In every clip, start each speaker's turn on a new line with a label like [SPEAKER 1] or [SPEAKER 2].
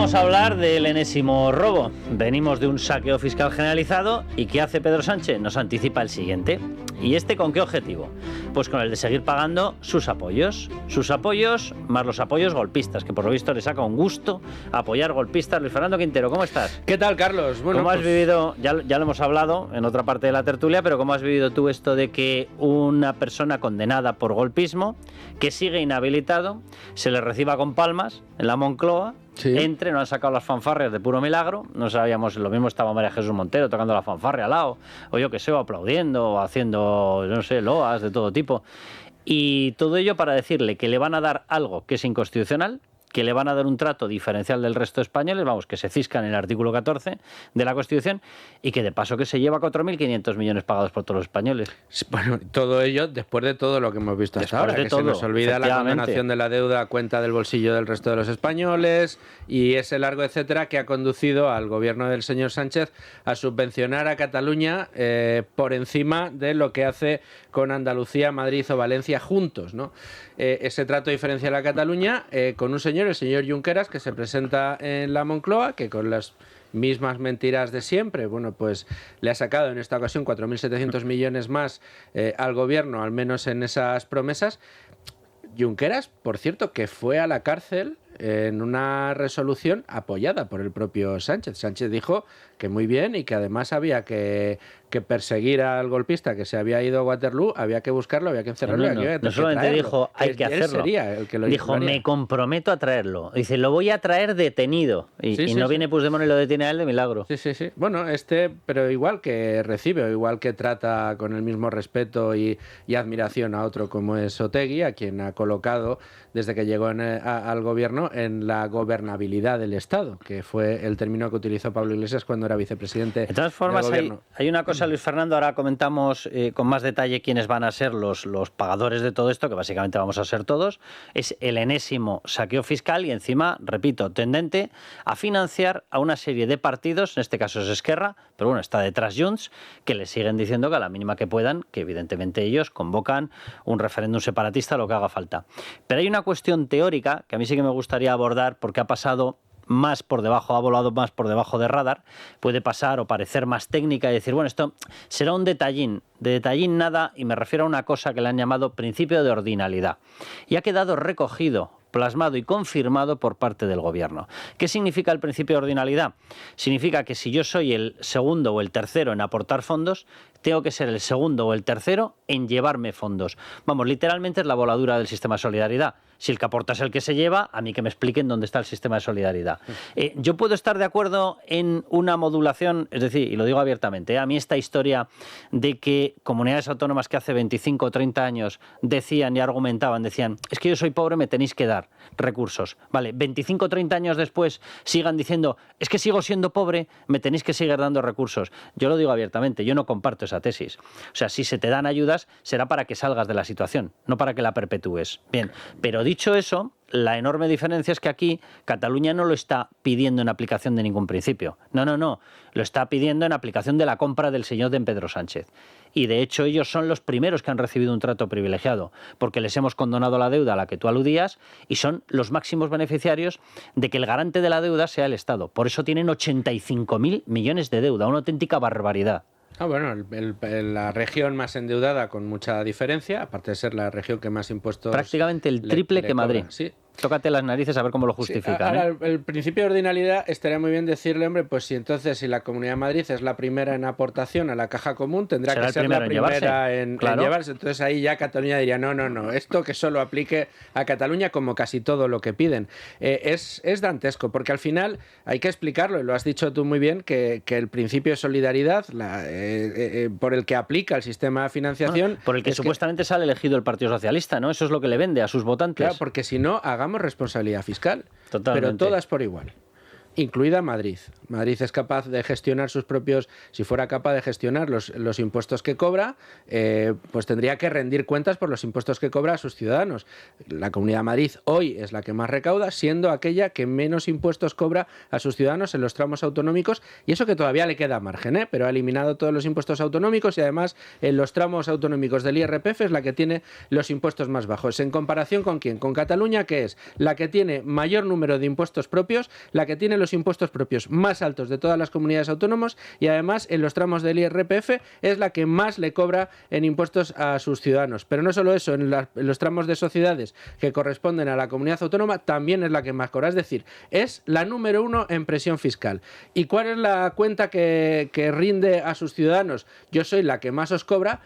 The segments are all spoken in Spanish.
[SPEAKER 1] vamos a hablar del enésimo robo. Venimos de un saqueo fiscal generalizado y ¿qué hace Pedro Sánchez? Nos anticipa el siguiente. ¿Y este con qué objetivo? Pues con el de seguir pagando sus apoyos. Sus apoyos más los apoyos golpistas, que por lo visto le saca un gusto apoyar golpistas. Luis Fernando Quintero, ¿cómo estás?
[SPEAKER 2] ¿Qué tal, Carlos?
[SPEAKER 1] Bueno, ¿cómo has vivido? Ya lo hemos hablado en otra parte de la tertulia, pero ¿cómo has vivido tú esto de que una persona condenada por golpismo, que sigue inhabilitado, se le reciba con palmas en la Moncloa? Sí. No han sacado las fanfarrias de puro milagro, no sabíamos, lo mismo estaba María Jesús Montero tocando la fanfarria al lado, o yo que sé, o aplaudiendo, o haciendo, no sé, loas de todo tipo, y todo ello para decirle que le van a dar algo que es inconstitucional, que le van a dar un trato diferencial del resto de españoles, vamos, que se ciscan en el artículo 14 de la Constitución y que de paso que se lleva 4.500 millones pagados por todos los españoles.
[SPEAKER 2] Bueno, todo ello después de todo lo que hemos visto hasta ahora, que se nos olvida la condonación de la deuda a cuenta del bolsillo del resto de los españoles y ese largo etcétera que ha conducido al gobierno del señor Sánchez a subvencionar a Cataluña por encima de lo que hace con Andalucía, Madrid o Valencia juntos, ¿no? Ese trato diferencial a Cataluña con un señor, el señor Junqueras, que se presenta en la Moncloa, que con las mismas mentiras de siempre, bueno, pues le ha sacado en esta ocasión 4.700 millones más al gobierno, al menos en esas promesas. Junqueras, por cierto, que fue a la cárcel en una resolución apoyada por el propio Sánchez. Sánchez dijo que muy bien y que además había que perseguir al golpista que se había ido a Waterloo, había que buscarlo, había que encerrarlo.
[SPEAKER 1] No solamente dijo hay que hacerlo,
[SPEAKER 2] sería el que lo
[SPEAKER 1] dijo me comprometo a traerlo. Dice lo voy a traer detenido y no viene Puigdemont y lo detiene a él de milagro.
[SPEAKER 2] Sí. Bueno, pero igual que recibe, o igual que trata con el mismo respeto y admiración a otro como es Otegi, a quien ha colocado desde que llegó al gobierno en la gobernabilidad del Estado, que fue el término que utilizó Pablo Iglesias cuando era vicepresidente.
[SPEAKER 1] De todas formas, hay una cosa, Luis Fernando, ahora comentamos con más detalle quiénes van a ser los pagadores de todo esto, que básicamente vamos a ser todos. Es el enésimo saqueo fiscal y encima, repito, tendente a financiar a una serie de partidos, en este caso es Esquerra, pero bueno, está detrás Junts, que le siguen diciendo que a la mínima que puedan, que evidentemente ellos convocan un referéndum separatista, lo que haga falta. Pero hay una cuestión teórica que a mí sí que me gustaría abordar porque ha pasado más por debajo, ha volado más por debajo de radar, puede pasar o parecer más técnica y decir, bueno, esto será un detallín, de detallín nada, y me refiero a una cosa que le han llamado principio de ordinalidad. Y ha quedado recogido, plasmado y confirmado por parte del gobierno. ¿Qué significa el principio de ordinalidad? Significa que si yo soy el segundo o el tercero en aportar fondos, tengo que ser el segundo o el tercero en llevarme fondos. Vamos, literalmente es la voladura del sistema de solidaridad. Si el que aporta es el que se lleva, a mí que me expliquen dónde está el sistema de solidaridad. Yo puedo estar de acuerdo en una modulación, es decir, y lo digo abiertamente, a mí esta historia de que comunidades autónomas que hace 25 o 30 años decían y argumentaban, decían, es que yo soy pobre, me tenéis que dar recursos. Vale, 25 o 30 años después sigan diciendo, es que sigo siendo pobre, me tenéis que seguir dando recursos. Yo lo digo abiertamente, yo no comparto esa tesis. O sea, si se te dan ayudas, será para que salgas de la situación, no para que la perpetúes. Bien, pero dicho eso, la enorme diferencia es que aquí Cataluña no lo está pidiendo en aplicación de ningún principio. No. Lo está pidiendo en aplicación de la compra del señor de Pedro Sánchez. Y de hecho ellos son los primeros que han recibido un trato privilegiado, porque les hemos condonado la deuda a la que tú aludías y son los máximos beneficiarios de que el garante de la deuda sea el Estado. Por eso tienen 85.000 millones de deuda, una auténtica barbaridad.
[SPEAKER 2] Bueno, la región más endeudada con mucha diferencia, aparte de ser la región que más impuestos...
[SPEAKER 1] Prácticamente el triple que Madrid.
[SPEAKER 2] Sí.
[SPEAKER 1] Tócate las narices a ver cómo lo justifican.
[SPEAKER 2] Sí, ahora, el principio de ordinalidad estaría muy bien decirle, hombre, pues si entonces si la Comunidad de Madrid es la primera en aportación a la caja común, tendrá que ser la primera en llevarse. Entonces ahí ya Cataluña diría, no, esto que solo aplique a Cataluña como casi todo lo que piden. Es dantesco, porque al final hay que explicarlo, y lo has dicho tú muy bien, que el principio de solidaridad, por el que aplica el sistema de financiación...
[SPEAKER 1] por el que supuestamente sale elegido el Partido Socialista, ¿no? Eso es lo que le vende a sus votantes.
[SPEAKER 2] Claro, porque si no, hagamos responsabilidad fiscal,
[SPEAKER 1] Totalmente.
[SPEAKER 2] Pero todas por igual. incluida Madrid. Madrid es capaz de gestionar sus propios, si fuera capaz de gestionar los impuestos que cobra, pues tendría que rendir cuentas por los impuestos que cobra a sus ciudadanos. La Comunidad de Madrid hoy es la que más recauda, siendo aquella que menos impuestos cobra a sus ciudadanos en los tramos autonómicos, y eso que todavía le queda margen, pero ha eliminado todos los impuestos autonómicos y además en los tramos autonómicos del IRPF es la que tiene los impuestos más bajos. ¿En comparación con quién? Con Cataluña, que es la que tiene mayor número de impuestos propios, la que tiene los impuestos propios más altos de todas las comunidades autónomas y además en los tramos del IRPF es la que más le cobra en impuestos a sus ciudadanos. Pero no solo eso, en los tramos de sociedades que corresponden a la comunidad autónoma también es la que más cobra. Es decir, es la número 1 en presión fiscal. ¿Y cuál es la cuenta que rinde a sus ciudadanos? Yo soy la que más os cobra.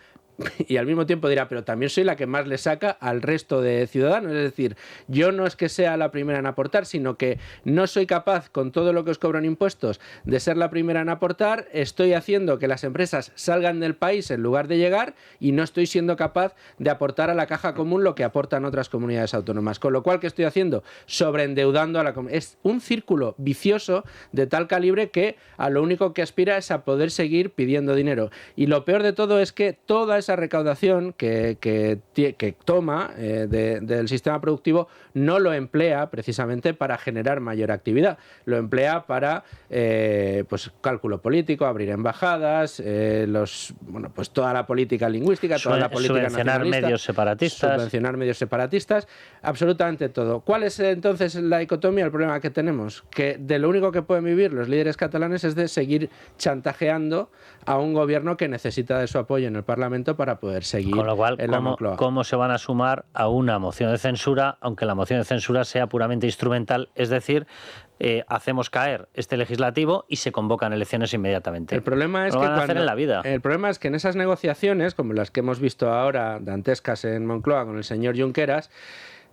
[SPEAKER 2] Y al mismo tiempo dirá, pero también soy la que más le saca al resto de ciudadanos. Es decir, yo no es que sea la primera en aportar, sino que no soy capaz, con todo lo que os cobran impuestos, de ser la primera en aportar. Estoy haciendo que las empresas salgan del país en lugar de llegar y no estoy siendo capaz de aportar a la caja común lo que aportan otras comunidades autónomas. Con lo cual, ¿qué estoy haciendo? Sobreendeudando a la comunidad. Es un círculo vicioso de tal calibre que a lo único que aspira es a poder seguir pidiendo dinero. Y lo peor de todo es que toda esa recaudación que toma del sistema productivo no lo emplea precisamente para generar mayor actividad, lo emplea para pues cálculo político, abrir embajadas, pues toda la política lingüística, toda la política
[SPEAKER 1] subvencionar
[SPEAKER 2] medios separatistas, absolutamente todo. ¿Cuál es entonces la dicotomía, el problema que tenemos? Que de lo único que pueden vivir los líderes catalanes es de seguir chantajeando a un gobierno que necesita de su apoyo en el Parlamento para poder seguir.
[SPEAKER 1] Con lo cual, ¿cómo se van a sumar a una moción de censura, aunque la moción de censura sea puramente instrumental? Es decir, hacemos caer este legislativo y se convocan elecciones inmediatamente.
[SPEAKER 2] El problema es
[SPEAKER 1] lo van a hacer en la vida.
[SPEAKER 2] El problema es que en esas negociaciones, como las que hemos visto ahora, dantescas en Moncloa con el señor Junqueras,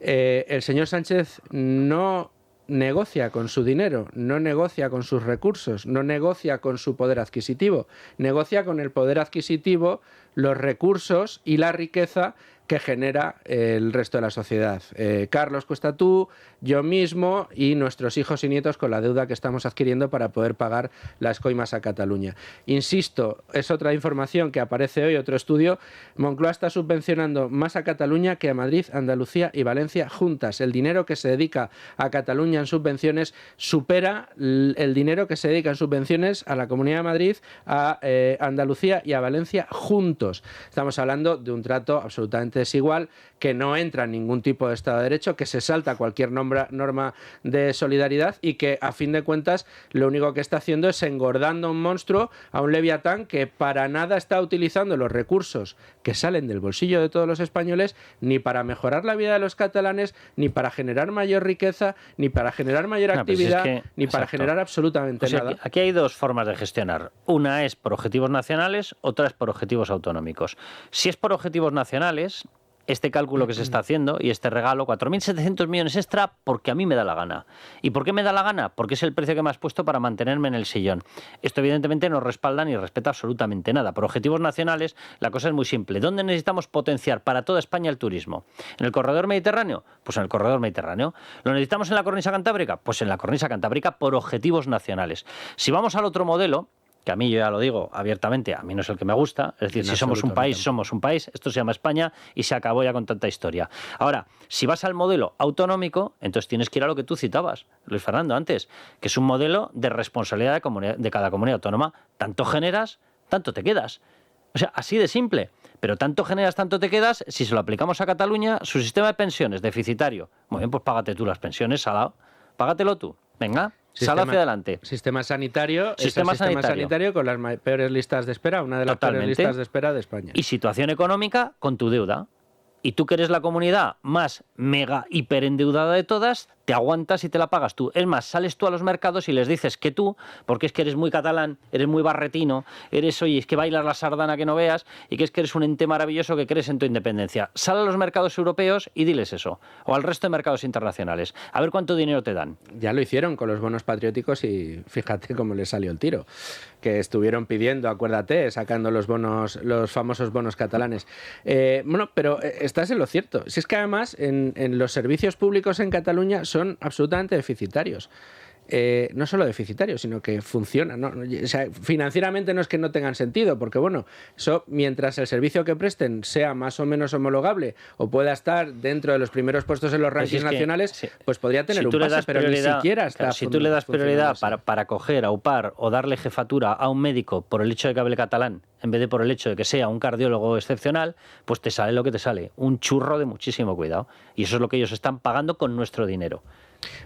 [SPEAKER 2] el señor Sánchez no negocia con su dinero, no negocia con sus recursos, no negocia con su poder adquisitivo, negocia con el poder adquisitivo, los recursos y la riqueza que genera el resto de la sociedad. Carlos Cuesta tú, yo mismo y nuestros hijos y nietos con la deuda que estamos adquiriendo para poder pagar las coimas a Cataluña. Insisto, es otra información que aparece hoy, otro estudio. Moncloa está subvencionando más a Cataluña que a Madrid, Andalucía y Valencia juntas. El dinero que se dedica a Cataluña en subvenciones supera el dinero que se dedica en subvenciones a la Comunidad de Madrid, a Andalucía y a Valencia juntos. Estamos hablando de un trato absolutamente desigual, que no entra en ningún tipo de Estado de Derecho, que se salta cualquier norma de solidaridad y que, a fin de cuentas, lo único que está haciendo es engordando a un monstruo, a un leviatán que para nada está utilizando los recursos que salen del bolsillo de todos los españoles, ni para mejorar la vida de los catalanes, ni para generar mayor riqueza, ni para generar mayor actividad, ni para generar absolutamente nada.
[SPEAKER 1] Aquí hay dos formas de gestionar. Una es por objetivos nacionales, otra es por objetivos autonómicos. Si es por objetivos nacionales, este cálculo que se está haciendo y este regalo, 4.700 millones extra, porque a mí me da la gana. ¿Y por qué me da la gana? Porque es el precio que me has puesto para mantenerme en el sillón. Esto evidentemente no respalda ni respeta absolutamente nada. Por objetivos nacionales la cosa es muy simple. ¿Dónde necesitamos potenciar para toda España el turismo? ¿En el corredor mediterráneo? Pues en el corredor mediterráneo. ¿Lo necesitamos en la cornisa cantábrica? Pues en la cornisa cantábrica por objetivos nacionales. Si vamos al otro modelo, que a mí, yo ya lo digo abiertamente, a mí no es el que me gusta, es decir, si somos un país, esto se llama España y se acabó ya con tanta historia. Ahora, si vas al modelo autonómico, entonces tienes que ir a lo que tú citabas, Luis Fernando, antes, que es un modelo de responsabilidad de cada comunidad autónoma. Tanto generas, tanto te quedas. O sea, así de simple. Pero tanto generas, tanto te quedas. Si se lo aplicamos a Cataluña, su sistema de pensiones deficitario. Muy bien, pues págate tú las pensiones, salado. Págatelo tú. Venga. Sal hacia adelante.
[SPEAKER 2] Sistema sanitario con las peores listas de espera, una de las peores listas de espera de España.
[SPEAKER 1] Y situación económica con tu deuda. Y tú, que eres la comunidad más mega hiperendeudada de todas, te aguantas y te la pagas tú. Es más, sales tú a los mercados y les dices que tú, porque es que eres muy catalán, eres muy barretino, oye, es que bailas la sardana que no veas, y que es que eres un ente maravilloso que crees en tu independencia. Sal a los mercados europeos y diles eso. O al resto de mercados internacionales. A ver cuánto dinero te dan.
[SPEAKER 2] Ya lo hicieron con los bonos patrióticos y fíjate cómo les salió el tiro. Que estuvieron pidiendo, acuérdate, sacando los famosos bonos catalanes. Pero estás en lo cierto. Si es que además en los servicios públicos en Cataluña son absolutamente deficitarios. no solo deficitarios, sino que funcionan, ¿no? O sea, financieramente no es que no tengan sentido, porque bueno, eso mientras el servicio que presten sea más o menos homologable o pueda estar dentro de los primeros puestos en los rankings nacionales, pues podría tener un pase, pero ni siquiera está.
[SPEAKER 1] Claro, si tú le das prioridad para coger, aupar o darle jefatura a un médico por el hecho de que hable catalán, en vez de por el hecho de que sea un cardiólogo excepcional, pues te sale lo que te sale, un churro de muchísimo cuidado. Y eso es lo que ellos están pagando con nuestro dinero.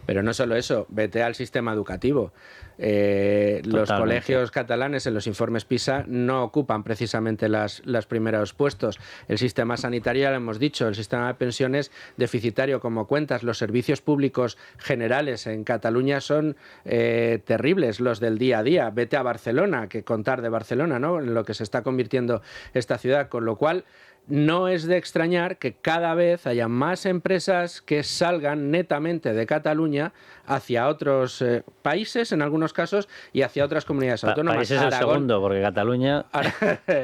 [SPEAKER 2] Pero no solo eso, vete al sistema educativo. Los colegios catalanes en los informes PISA no ocupan precisamente los primeros puestos. El sistema sanitario, ya lo hemos dicho, el sistema de pensiones deficitario, como cuentas. Los servicios públicos generales en Cataluña son terribles, los del día a día. Vete a Barcelona, que contar de Barcelona, ¿no? En lo que se está convirtiendo esta ciudad, con lo cual no es de extrañar que cada vez haya más empresas que salgan netamente de Cataluña hacia otros países, en algunos casos, y hacia otras comunidades autónomas.
[SPEAKER 1] País es el segundo, porque Cataluña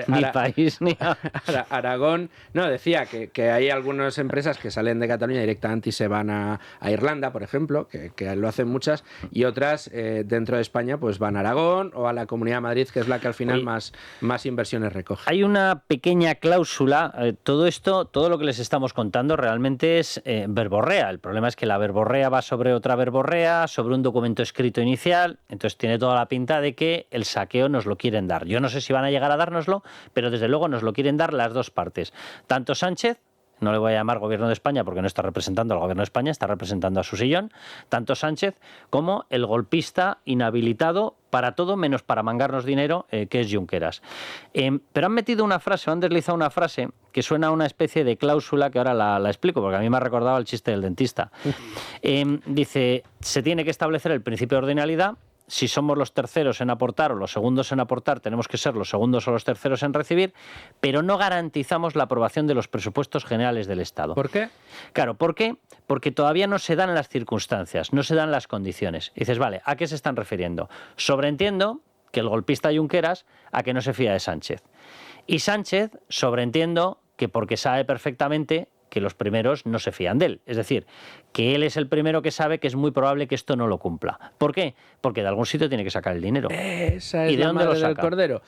[SPEAKER 1] ni país ni...
[SPEAKER 2] Aragón, no, decía que hay algunas empresas que salen de Cataluña directamente y se van a Irlanda, por ejemplo, que lo hacen muchas, y otras dentro de España pues van a Aragón o a la Comunidad de Madrid, que es la que al final más inversiones recoge.
[SPEAKER 1] Hay una pequeña cláusula. Todo esto, todo lo que les estamos contando realmente es verborrea. El problema es que la verborrea va sobre otra verborrea, sobre un documento escrito inicial, entonces tiene toda la pinta de que el saqueo nos lo quieren dar. Yo no sé si van a llegar a dárnoslo, pero desde luego nos lo quieren dar las dos partes. Tanto Sánchez, no le voy a llamar Gobierno de España porque no está representando al Gobierno de España, está representando a su sillón, tanto Sánchez como el golpista inhabilitado para todo menos para mangarnos dinero, que es Junqueras. Pero han metido una frase, han deslizado una frase que suena a una especie de cláusula que ahora la explico, porque a mí me ha recordado el chiste del dentista. Dice, se tiene que establecer el principio de ordinalidad. Si somos los terceros en aportar o los segundos en aportar, tenemos que ser los segundos o los terceros en recibir, pero no garantizamos la aprobación de los presupuestos generales del Estado.
[SPEAKER 2] ¿Por qué?
[SPEAKER 1] Claro, ¿por qué? Porque todavía no se dan las circunstancias, no se dan las condiciones. Y dices, vale, ¿a qué se están refiriendo? Sobreentiendo que el golpista Junqueras a que no se fía de Sánchez. Y Sánchez, sobreentiendo que porque sabe perfectamente que los primeros no se fían de él. Es decir, que él es el primero que sabe que es muy probable que esto no lo cumpla. ¿Por qué? Porque de algún sitio tiene que sacar el dinero.
[SPEAKER 2] Esa es la madre del cordero.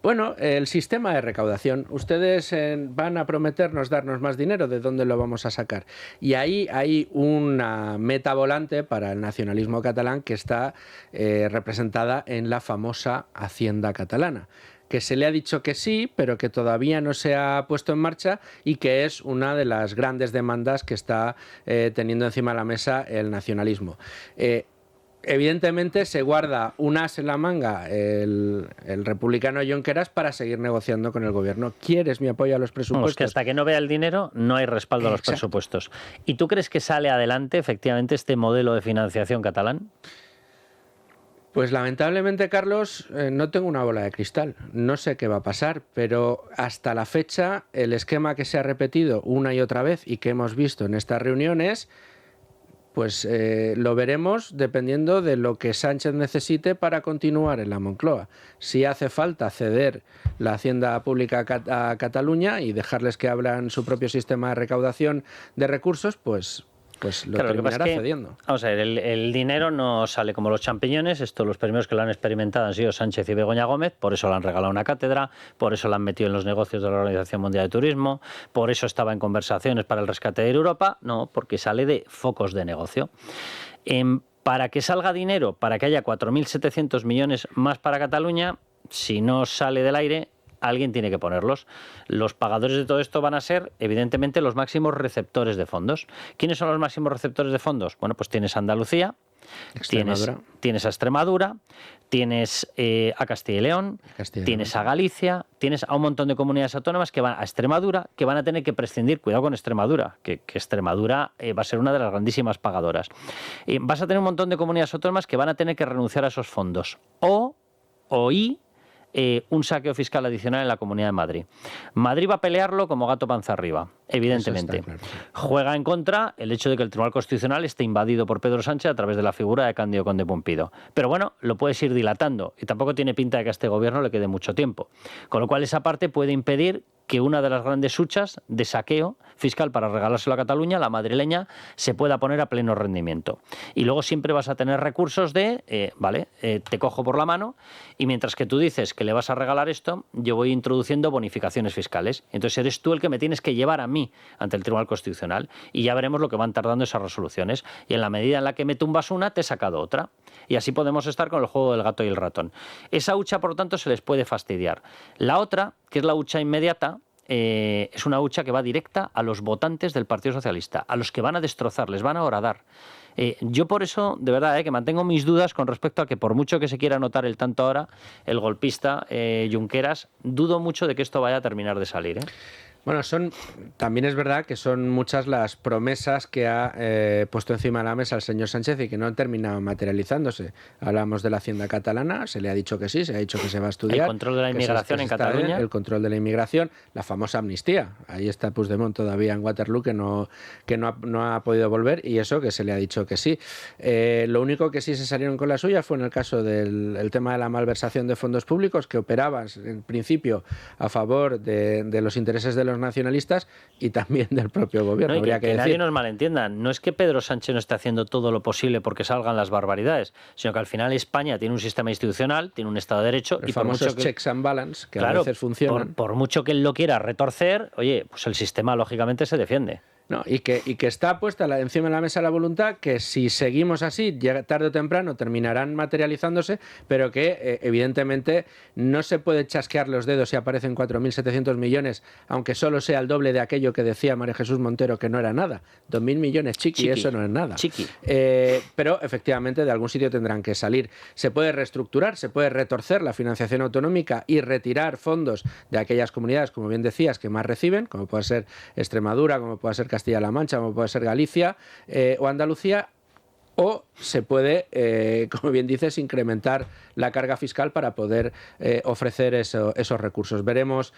[SPEAKER 2] Bueno, el sistema de recaudación. Ustedes van a prometernos darnos más dinero, ¿de dónde lo vamos a sacar? Y ahí hay una meta volante para el nacionalismo catalán que está representada en la famosa Hacienda catalana, que se le ha dicho que sí, pero que todavía no se ha puesto en marcha y que es una de las grandes demandas que está teniendo encima de la mesa el nacionalismo. Evidentemente se guarda un as en la manga el republicano Junqueras para seguir negociando con el gobierno. ¿Quieres mi apoyo a los presupuestos?
[SPEAKER 1] Es que hasta que no vea el dinero no hay respaldo a los presupuestos. ¿Y tú crees que sale adelante efectivamente este modelo de financiación catalán?
[SPEAKER 2] Pues lamentablemente, Carlos, no tengo una bola de cristal. No sé qué va a pasar, pero hasta la fecha el esquema que se ha repetido una y otra vez y que hemos visto en estas reuniones, pues lo veremos dependiendo de lo que Sánchez necesite para continuar en la Moncloa. Si hace falta ceder la hacienda pública a Cataluña y dejarles que abran su propio sistema de recaudación de recursos, pues lo terminará cediendo.
[SPEAKER 1] Vamos a ver, el dinero no sale como los champiñones. Esto, los primeros que lo han experimentado han sido Sánchez y Begoña Gómez, por eso le han regalado una cátedra, por eso la han metido en los negocios de la Organización Mundial de Turismo, por eso estaba en conversaciones para el rescate de Europa. No, porque sale de focos de negocio. Para que salga dinero, para que haya 4.700 millones más para Cataluña, si no sale del aire, alguien tiene que ponerlos. Los pagadores de todo esto van a ser, evidentemente, los máximos receptores de fondos. ¿Quiénes son los máximos receptores de fondos? Bueno, pues tienes a Andalucía, tienes a Extremadura, tienes a Castilla y León, tienes a Galicia, tienes a un montón de comunidades autónomas que van a Extremadura, que van a tener que prescindir, cuidado con Extremadura, que Extremadura va a ser una de las grandísimas pagadoras. Vas a tener un montón de comunidades autónomas que van a tener que renunciar a esos fondos. un saqueo fiscal adicional en la Comunidad de Madrid. Madrid va a pelearlo como gato panza arriba, evidentemente. Claro. Juega en contra el hecho de que el Tribunal Constitucional esté invadido por Pedro Sánchez a través de la figura de Cándido Conde Pumpido. Pero bueno, lo puedes ir dilatando y tampoco tiene pinta de que a este gobierno le quede mucho tiempo. Con lo cual esa parte puede impedir que una de las grandes huchas de saqueo fiscal para regalárselo a Cataluña, la madrileña, se pueda poner a pleno rendimiento. Y luego siempre vas a tener recursos de, te cojo por la mano y mientras que tú dices que le vas a regalar esto, yo voy introduciendo bonificaciones fiscales. Entonces eres tú el que me tienes que llevar a mí ante el Tribunal Constitucional y ya veremos lo que van tardando esas resoluciones. Y en la medida en la que me tumbas una, te he sacado otra. Y así podemos estar con el juego del gato y el ratón. Esa hucha, por lo tanto, se les puede fastidiar. La otra, que es la hucha inmediata, es una hucha que va directa a los votantes del Partido Socialista, a los que van a destrozar, les van a horadar. Yo por eso, de verdad, que mantengo mis dudas con respecto a que por mucho que se quiera notar el tanto ahora, el golpista Junqueras, dudo mucho de que esto vaya a terminar de salir.
[SPEAKER 2] Bueno, también es verdad que son muchas las promesas que ha puesto encima de la mesa el señor Sánchez y que no han terminado materializándose. Hablamos de la Hacienda catalana, se le ha dicho que sí, se ha dicho que se va a estudiar.
[SPEAKER 1] El control de la inmigración en Cataluña.
[SPEAKER 2] El control de la inmigración, la famosa amnistía. Ahí está Puigdemont todavía en Waterloo que no ha podido volver y eso que se le ha dicho que sí. Lo único que sí se salieron con la suya fue en el caso del tema de la malversación de fondos públicos que operaban en principio a favor de los intereses de los nacionalistas y también del propio gobierno.
[SPEAKER 1] No, que nadie nos malentienda. No es que Pedro Sánchez no esté haciendo todo lo posible porque salgan las barbaridades, sino que al final España tiene un sistema institucional, tiene un Estado de Derecho
[SPEAKER 2] y por mucho que checks and balance que a veces funcionan.
[SPEAKER 1] Por mucho que él lo quiera retorcer, oye, pues el sistema lógicamente se defiende.
[SPEAKER 2] No, y que está puesta encima de la mesa la voluntad que si seguimos así, tarde o temprano terminarán materializándose, pero que evidentemente no se puede chasquear los dedos si aparecen 4.700 millones, aunque solo sea el doble de aquello que decía María Jesús Montero, que no era nada. 2.000 millones, chiqui, eso no es nada. Pero efectivamente de algún sitio tendrán que salir. Se puede reestructurar, se puede retorcer la financiación autonómica y retirar fondos de aquellas comunidades, como bien decías, que más reciben, como puede ser Extremadura, como puede ser Castilla-La Mancha, como puede ser Galicia o Andalucía, o se puede, como bien dices, incrementar la carga fiscal para poder ofrecer esos recursos. Veremos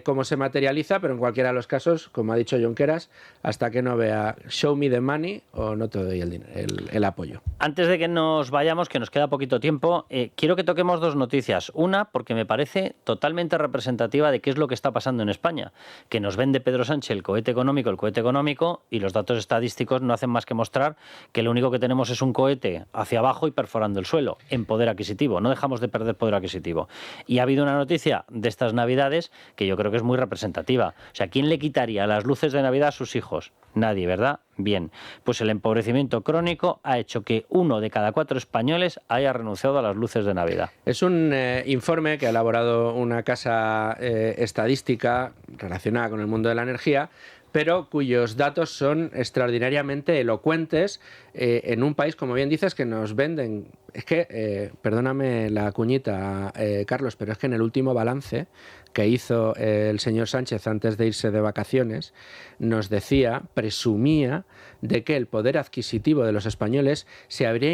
[SPEAKER 2] cómo se materializa, pero en cualquiera de los casos, como ha dicho Junqueras, hasta que no vea show me the money o no te doy el apoyo.
[SPEAKER 1] Antes de que nos vayamos, que nos queda poquito tiempo, quiero que toquemos dos noticias. Una, porque me parece totalmente representativa de qué es lo que está pasando en España, que nos vende Pedro Sánchez el cohete económico, y los datos estadísticos no hacen más que mostrar que lo único que tenemos es un cohete hacia abajo y perforando el suelo, en poder adquisitivo. No dejamos de perder poder adquisitivo. Y ha habido una noticia de estas Navidades que yo creo que es muy representativa. O sea, ¿quién le quitaría las luces de Navidad a sus hijos? Nadie, ¿verdad? Bien. Pues el empobrecimiento crónico ha hecho que 1 de cada 4 españoles haya renunciado a las luces de Navidad.
[SPEAKER 2] Es un informe que ha elaborado una casa estadística relacionada con el mundo de la energía, pero cuyos datos son extraordinariamente elocuentes en un país, como bien dices, que nos venden. Es que, perdóname la cuñita, Carlos, pero es que en el último balance que hizo el señor Sánchez antes de irse de vacaciones, nos decía, presumía, de que el poder adquisitivo de los españoles se había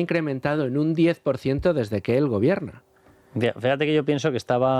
[SPEAKER 2] incrementado en un 10% desde que él gobierna.
[SPEAKER 1] Fíjate que yo pienso que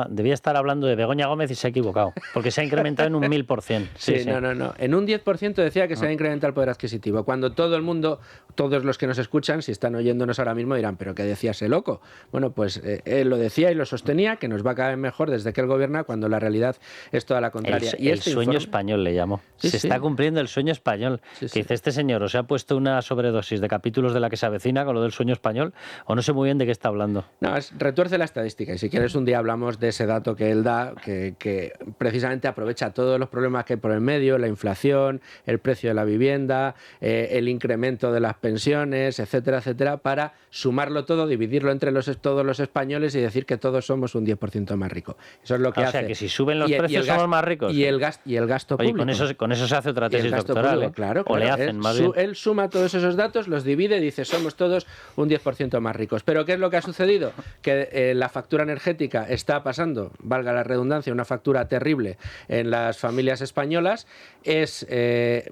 [SPEAKER 1] debía estar hablando de Begoña Gómez y se ha equivocado, porque se ha incrementado en un 1000%.
[SPEAKER 2] Sí. No. En un 10% decía que se ha incrementado el poder adquisitivo. Cuando todo el mundo, todos los que nos escuchan, si están oyéndonos ahora mismo, dirán, ¿pero qué decía ese loco? Bueno, pues él lo decía y lo sostenía, que nos va a caer mejor desde que él gobierna, cuando la realidad es toda la contraria.
[SPEAKER 1] El sueño español le llamó. Se está cumpliendo el sueño español. Dice este señor, o se ha puesto una sobredosis de capítulos de La que se avecina con lo del sueño español, o no sé muy bien de qué está hablando.
[SPEAKER 2] No, retuerce la estadística. Y si quieres un día hablamos de ese dato que él da, que precisamente aprovecha todos los problemas que hay por el medio, la inflación, el precio de la vivienda, el incremento de las pensiones, etcétera, etcétera, para sumarlo todo, dividirlo entre todos los españoles y decir que todos somos un 10% más ricos. Eso es lo que hace.
[SPEAKER 1] O sea, que si suben los precios somos más ricos.
[SPEAKER 2] Y el gasto
[SPEAKER 1] público.
[SPEAKER 2] Con
[SPEAKER 1] eso se hace otra tesis doctoral.
[SPEAKER 2] Público, claro.
[SPEAKER 1] O le hacen, más bien.
[SPEAKER 2] Él suma todos esos datos, los divide y dice somos todos un 10% más ricos. Pero ¿qué es lo que ha sucedido? Que la factura energética está pasando, valga la redundancia, una factura terrible en las familias españolas. Es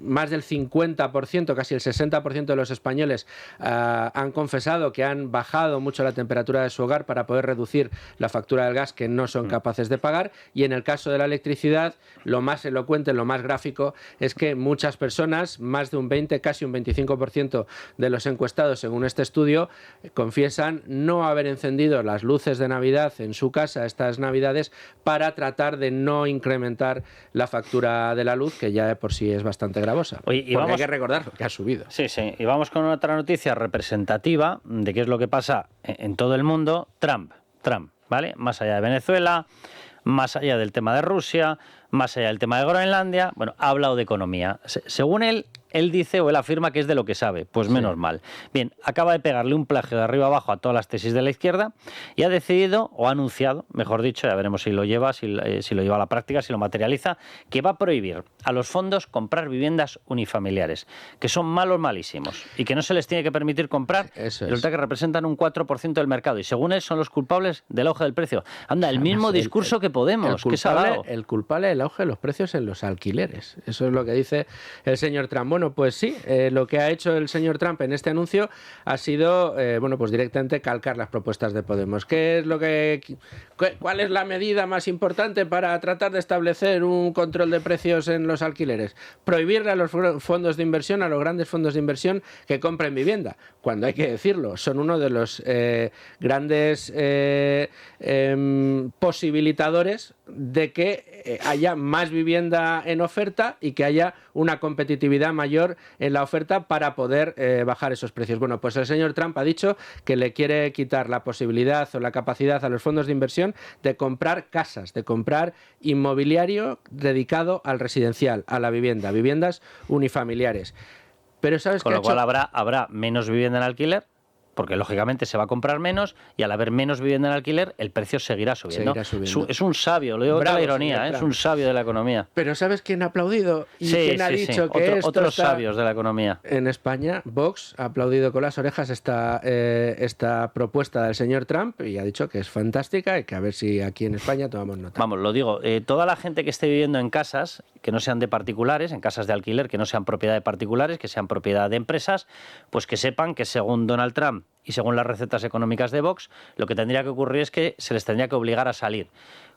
[SPEAKER 2] más del 50%, casi el 60% de los españoles han confesado que han bajado mucho la temperatura de su hogar para poder reducir la factura del gas que no son capaces de pagar. Y en el caso de la electricidad, lo más elocuente, lo más gráfico, es que muchas personas, más de un 20, casi un 25% de los encuestados según este estudio, confiesan no haber encendido las luces de Navidad en su casa estas Navidades para tratar de no incrementar la factura de la luz, que ya de por sí es bastante gravosa.
[SPEAKER 1] Oye,
[SPEAKER 2] porque hay que recordar que ha subido.
[SPEAKER 1] Sí, y vamos con otra noticia representativa de qué es lo que pasa en todo el mundo. Trump, ¿vale? Más allá de Venezuela, más allá del tema de Rusia, más allá del tema de Groenlandia, bueno, ha hablado de economía. Según él dice o él afirma que es de lo que sabe, pues menos mal. Bien, acaba de pegarle un plagio de arriba abajo a todas las tesis de la izquierda y ha decidido, o ha anunciado, mejor dicho, ya veremos si lo lleva, si lo lleva a la práctica, si lo materializa, que va a prohibir a los fondos comprar viviendas unifamiliares, que son malísimos, y que no se les tiene que permitir comprar, resulta que representan un 4% del mercado, y según él son los culpables del auge del precio. Anda, el mismo discurso que Podemos, que salado.
[SPEAKER 2] El culpable del auge de los precios en los alquileres. Eso es lo que dice el señor Trump. Bueno, pues sí, lo que ha hecho el señor Trump en este anuncio ha sido, pues directamente calcar las propuestas de Podemos. ¿Cuál es la medida más importante para tratar de establecer un control de precios en los alquileres? Prohibirle a los fondos de inversión, a los grandes fondos de inversión que compren vivienda. Cuando hay que decirlo, son uno de los grandes posibilitadores de que haya más vivienda en oferta y que haya una competitividad mayor en la oferta para poder bajar esos precios. Bueno, pues el señor Trump ha dicho que le quiere quitar la posibilidad o la capacidad a los fondos de inversión de comprar casas, de comprar inmobiliario dedicado al residencial, a la vivienda, viviendas unifamiliares. Pero ¿sabes
[SPEAKER 1] con lo cual habrá menos vivienda en alquiler, porque lógicamente se va a comprar menos, y al haber menos vivienda en alquiler, el precio seguirá subiendo. Es un sabio, lo digo con la ironía, es un sabio de la economía.
[SPEAKER 2] Pero ¿sabes quién ha aplaudido? ¿Y quién ha dicho que esto
[SPEAKER 1] otros sabios de la economía?
[SPEAKER 2] En España, Vox ha aplaudido con las orejas esta propuesta del señor Trump y ha dicho que es fantástica y que a ver si aquí en España tomamos nota.
[SPEAKER 1] Vamos, lo digo, toda la gente que esté viviendo en casas que no sean de particulares, en casas de alquiler que no sean propiedad de particulares, que sean propiedad de empresas, pues que sepan que según Donald Trump y según las recetas económicas de Vox, lo que tendría que ocurrir es que se les tendría que obligar a salir.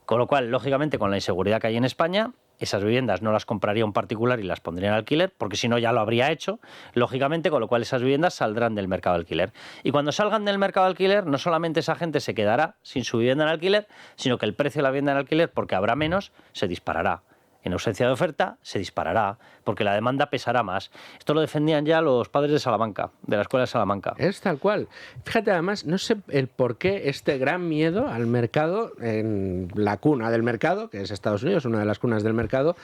[SPEAKER 1] Con lo cual, lógicamente, con la inseguridad que hay en España, esas viviendas no las compraría un particular y las pondría en alquiler, porque si no ya lo habría hecho, lógicamente, con lo cual esas viviendas saldrán del mercado de alquiler. Y cuando salgan del mercado de alquiler, no solamente esa gente se quedará sin su vivienda en alquiler, sino que el precio de la vivienda en alquiler, porque habrá menos, se disparará. En ausencia de oferta, se disparará, porque la demanda pesará más. Esto lo defendían ya los padres de Salamanca, de la Escuela de Salamanca.
[SPEAKER 2] Es tal cual. Fíjate, además, no sé el por qué este gran miedo al mercado, en la cuna del mercado, que es Estados Unidos, una de las cunas del mercado,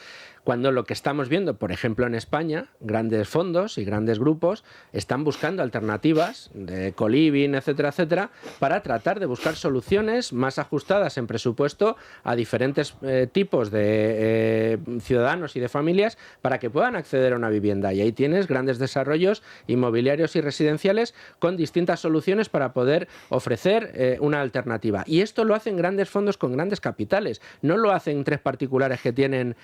[SPEAKER 2] cuando lo que estamos viendo, por ejemplo, en España, grandes fondos y grandes grupos están buscando alternativas de co-living, etcétera, etcétera, para tratar de buscar soluciones más ajustadas en presupuesto a diferentes tipos de ciudadanos y de familias para que puedan acceder a una vivienda. Y ahí tienes grandes desarrollos inmobiliarios y residenciales con distintas soluciones para poder ofrecer una alternativa. Y esto lo hacen grandes fondos con grandes capitales. No lo hacen tres particulares que tienen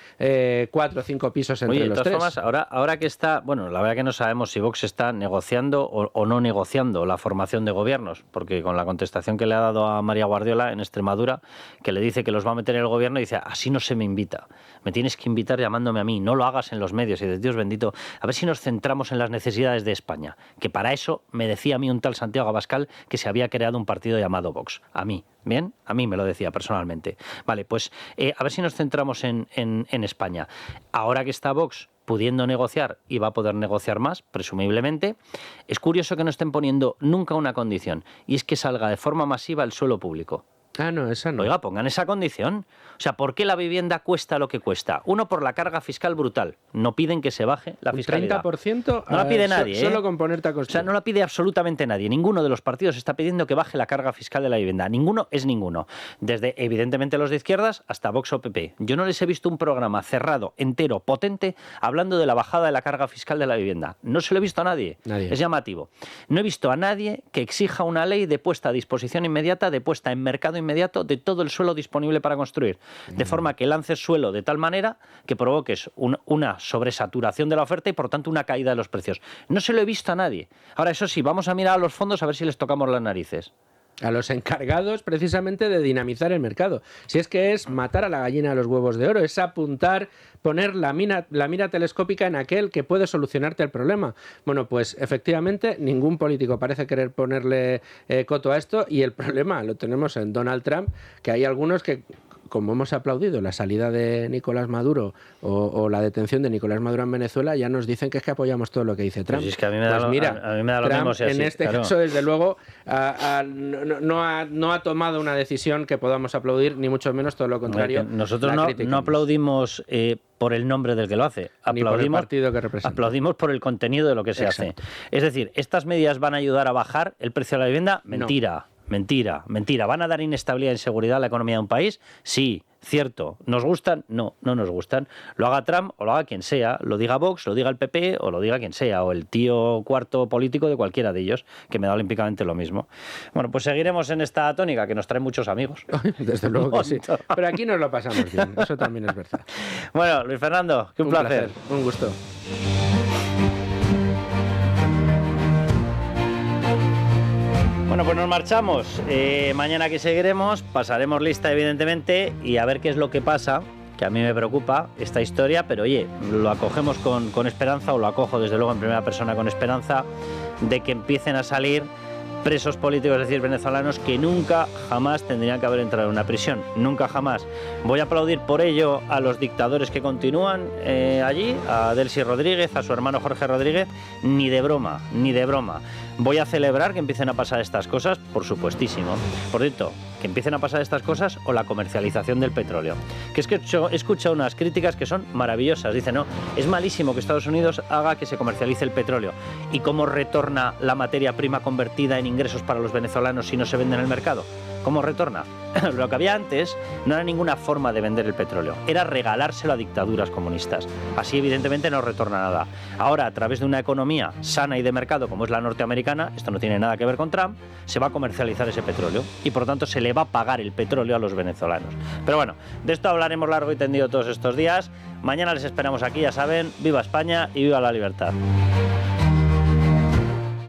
[SPEAKER 2] 4 o 5 pisos entre los tres.
[SPEAKER 1] Formas, ahora que está, bueno, la verdad que no sabemos si Vox está negociando o no negociando la formación de gobiernos, porque con la contestación que le ha dado a María Guardiola en Extremadura, que le dice que los va a meter en el gobierno, dice, así no se me invita, me tienes que invitar llamándome a mí, no lo hagas en los medios. Y dice, Dios bendito, a ver si nos centramos en las necesidades de España, que para eso me decía a mí un tal Santiago Abascal que se había creado un partido llamado Vox, a mí. Bien, a mí me lo decía personalmente. Vale, pues a ver si nos centramos en España. Ahora que está Vox pudiendo negociar y va a poder negociar más, presumiblemente, es curioso que no estén poniendo nunca una condición, y es que salga de forma masiva el suelo público.
[SPEAKER 2] Ah, no, esa no.
[SPEAKER 1] Oiga, pongan esa condición. O sea, ¿por qué la vivienda cuesta lo que cuesta? Uno, por la carga fiscal brutal. No piden que se baje la fiscalidad.
[SPEAKER 2] 30%
[SPEAKER 1] no la pide nadie.
[SPEAKER 2] Solo con ponerte a construir.
[SPEAKER 1] O sea, no la pide absolutamente nadie. Ninguno de los partidos está pidiendo que baje la carga fiscal de la vivienda. Ninguno es ninguno. Desde, evidentemente, los de izquierdas hasta Vox o PP. Yo no les he visto un programa cerrado, entero, potente, hablando de la bajada de la carga fiscal de la vivienda. No se lo he visto a nadie. Es llamativo. No he visto a nadie que exija una ley de puesta a disposición inmediata, de puesta en mercado inmediato de todo el suelo disponible para construir, de forma que lances suelo de tal manera que provoques una sobresaturación de la oferta y por tanto una caída de los precios. No se lo he visto a nadie. Ahora, eso sí, vamos a mirar a los fondos a ver si les tocamos las narices.
[SPEAKER 2] A los encargados precisamente de dinamizar el mercado. Si es que es matar a la gallina de los huevos de oro, es apuntar, poner la mira telescópica en aquel que puede solucionarte el problema. Bueno, pues efectivamente ningún político parece querer ponerle coto a esto, y el problema lo tenemos en Donald Trump, que hay algunos que, como hemos aplaudido la salida de Nicolás Maduro o la detención de Nicolás Maduro en Venezuela, ya nos dicen que es que apoyamos todo lo que dice Trump.
[SPEAKER 1] Pues es que a mí me da,
[SPEAKER 2] pues mira,
[SPEAKER 1] a mí me da lo
[SPEAKER 2] Trump,
[SPEAKER 1] mismo si así,
[SPEAKER 2] en este caso, desde luego, no ha tomado una decisión que podamos aplaudir, ni mucho menos, todo lo contrario.
[SPEAKER 1] Nosotros no aplaudimos por el nombre del que lo hace,
[SPEAKER 2] ni por el partido que representa.
[SPEAKER 1] Aplaudimos por el contenido de lo que se hace. Es decir, ¿estas medidas van a ayudar a bajar el precio de la vivienda? Mentira. No. Mentira. ¿Van a dar inestabilidad e inseguridad a la economía de un país? Sí, cierto. ¿Nos gustan? No nos gustan. Lo haga Trump o lo haga quien sea, lo diga Vox, lo diga el PP o lo diga quien sea, o el tío cuarto político de cualquiera de ellos, que me da olímpicamente lo mismo. Bueno, pues seguiremos en esta tónica, que nos trae muchos amigos.
[SPEAKER 2] Desde luego que sí. Pero aquí nos lo pasamos bien, eso también es verdad.
[SPEAKER 1] Bueno, Luis Fernando, un placer.
[SPEAKER 2] Un gusto.
[SPEAKER 1] Bueno, pues nos marchamos. Mañana aquí seguiremos, pasaremos lista evidentemente y a ver qué es lo que pasa, que a mí me preocupa esta historia, pero oye, lo acogemos con esperanza, o lo acojo desde luego en primera persona con esperanza, de que empiecen a salir presos políticos, es decir, venezolanos, que nunca jamás tendrían que haber entrado en una prisión, nunca jamás. Voy a aplaudir por ello a los dictadores que continúan allí, a Delcy Rodríguez, a su hermano Jorge Rodríguez, ni de broma. Voy a celebrar que empiecen a pasar estas cosas, por supuestísimo. Por cierto, que empiecen a pasar estas cosas o la comercialización del petróleo. Que es que he escuchado unas críticas que son maravillosas. Dicen, no, es malísimo que Estados Unidos haga que se comercialice el petróleo. ¿Y cómo retorna la materia prima convertida en ingresos para los venezolanos si no se vende en el mercado? ¿Cómo retorna? Lo que había antes no era ninguna forma de vender el petróleo, era regalárselo a dictaduras comunistas. Así evidentemente no retorna nada. Ahora, a través de una economía sana y de mercado como es la norteamericana, esto no tiene nada que ver con Trump, se va a comercializar ese petróleo y por lo tanto se le va a pagar el petróleo a los venezolanos. Pero bueno, de esto hablaremos largo y tendido todos estos días. Mañana les esperamos aquí, ya saben. Viva España y viva la libertad.